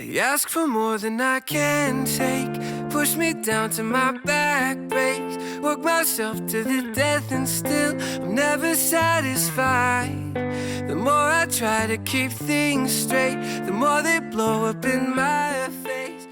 I ask for more than I can take. Push me down to my back breaks. Work myself to the death and still I'm never satisfied. The more I try to keep things straight, the more they blow up in my face.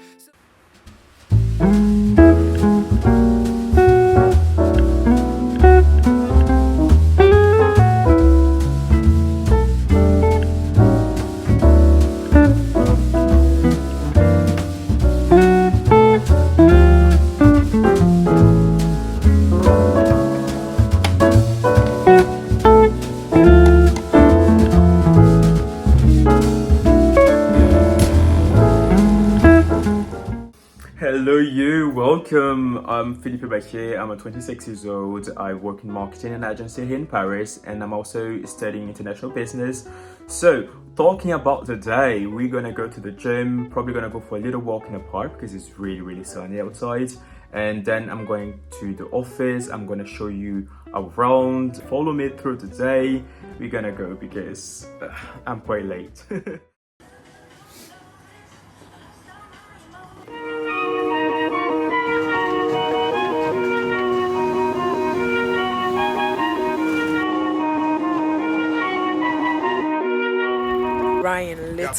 Hello you, welcome. I'm Felipe Baquié. I'm 26 years old. I work in marketing and agency here in Paris, and I'm also studying international business. So talking about the day, we're gonna go to the gym, probably gonna go for a little walk in the park because it's really sunny outside. And then I'm going to the office. I'm gonna show you around. Follow me through the day. We're gonna go because I'm quite late. Ryan Little.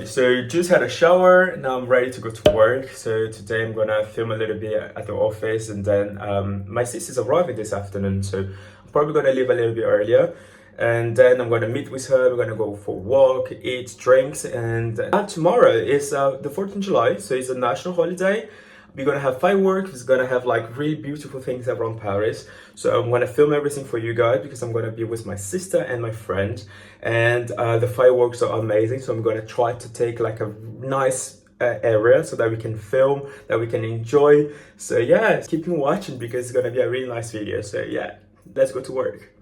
So just had a shower, now I'm ready to go to work. So today I'm gonna film a little bit at the office, and then my sister's arriving this afternoon, so I'm probably gonna leave a little bit earlier. And then I'm gonna meet with her, we're gonna go for a walk, eat drinks, and tomorrow is the 4th of July, so it's a national holiday. We're gonna have fireworks, we're gonna have like really beautiful things around Paris. So I'm gonna film everything for you guys because I'm gonna be with my sister and my friend. And the fireworks are amazing, so I'm gonna try to take like a nice area so that we can film, that we can enjoy. So yeah, keep on watching because it's gonna be a really nice video. So yeah, let's go to work.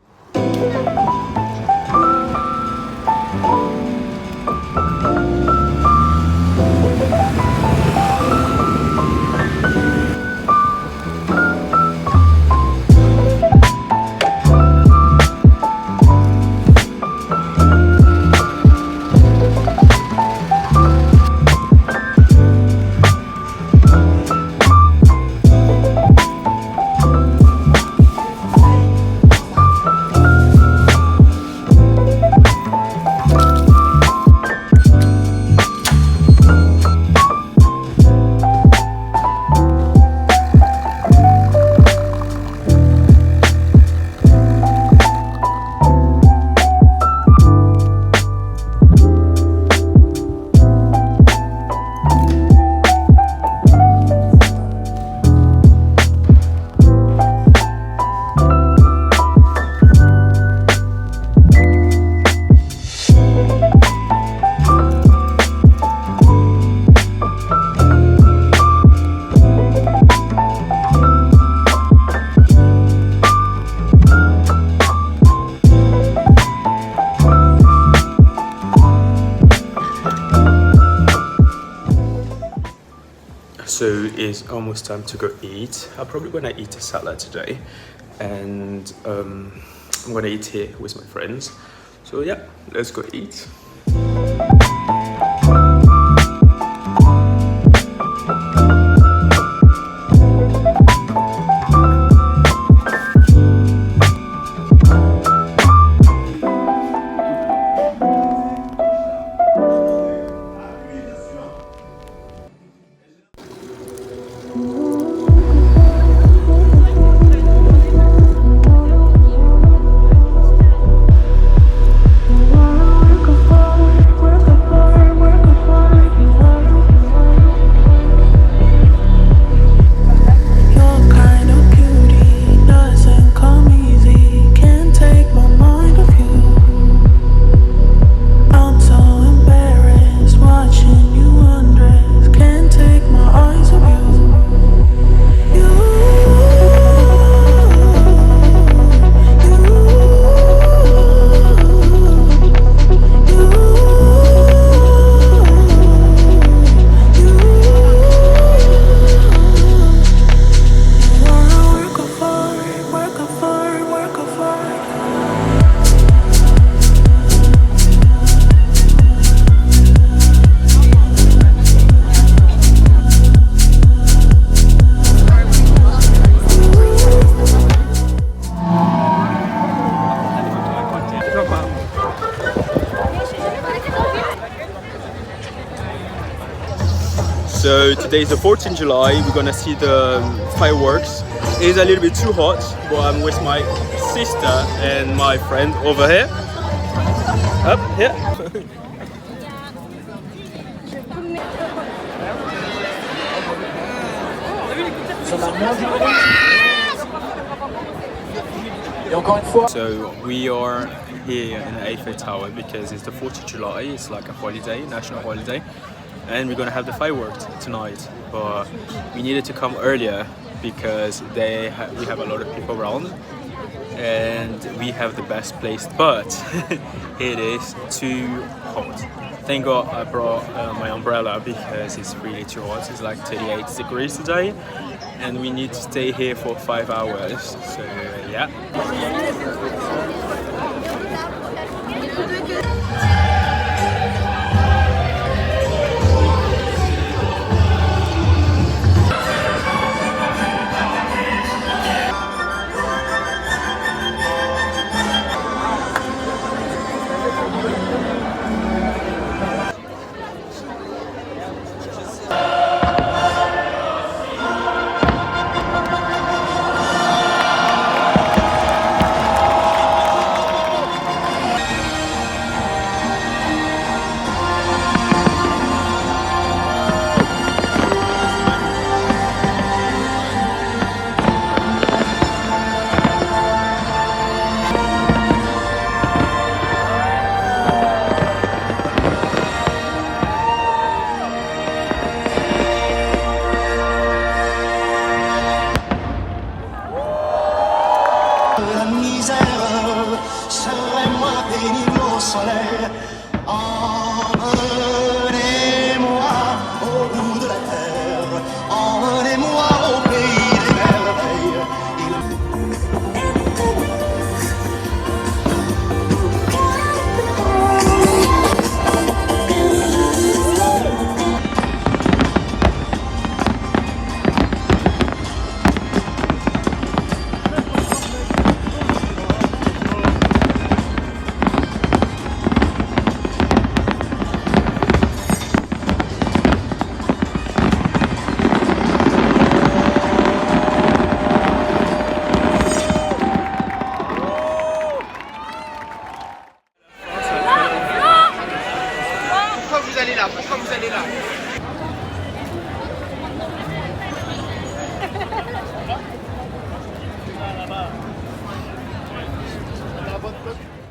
So it's almost time to go eat. I'm probably gonna eat a salad today, and I'm gonna eat here with my friends. So yeah, let's go eat. So today is the 14th July, we're gonna see the fireworks. It's a little bit too hot, but I'm with my sister and my friend over here. Up here. So we are here in the Eiffel Tower because it's the 4th of July, it's like a holiday, national holiday, and we're gonna have the fireworks tonight, but we needed to come earlier because we have a lot of people around and we have the best place, but it is too hot. Thank God I brought my umbrella because it's really too hot. It's like 38 degrees today and we need to stay here for 5 hours, so yeah. La misère serait moins pénible au soleil. Emmenez-moi au bout de la terre, emmenez-moi au pays des merveilles. Pourquoi vous allez là? Pourquoi vous allez là? Là-bas.